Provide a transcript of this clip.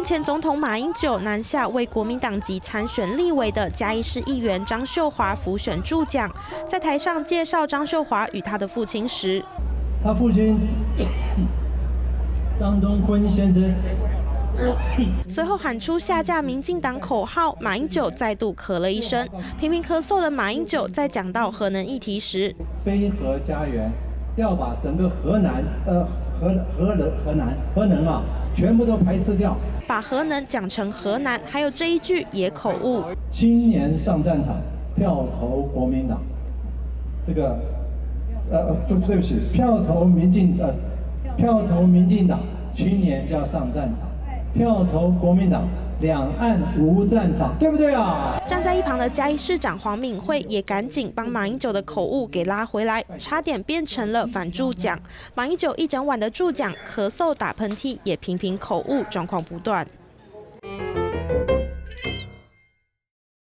前总统马英九南下为国民党籍参选立委的嘉义市议员张秀华辅选助讲，在台上介绍张秀华与他的父亲时，他父亲张东坤先生。随后喊出下架民进党口号，马英九再度咳了一声。频频咳嗽的马英九在讲到核能议题时，非核家园要把整个核能啊，全部都排斥掉，把核能讲成核南，还有这一句也口误。青年上战场，票投国民党。这个对不起，票投民进党，青年就要上战场。票投国民党，两岸无战场，对不对啊？站在一旁的嘉义市长黄敏惠也赶紧帮马英九的口误给拉回来，差点变成了反助讲。马英九一整晚的助讲，咳嗽、打喷嚏，也频频口误，状况不断。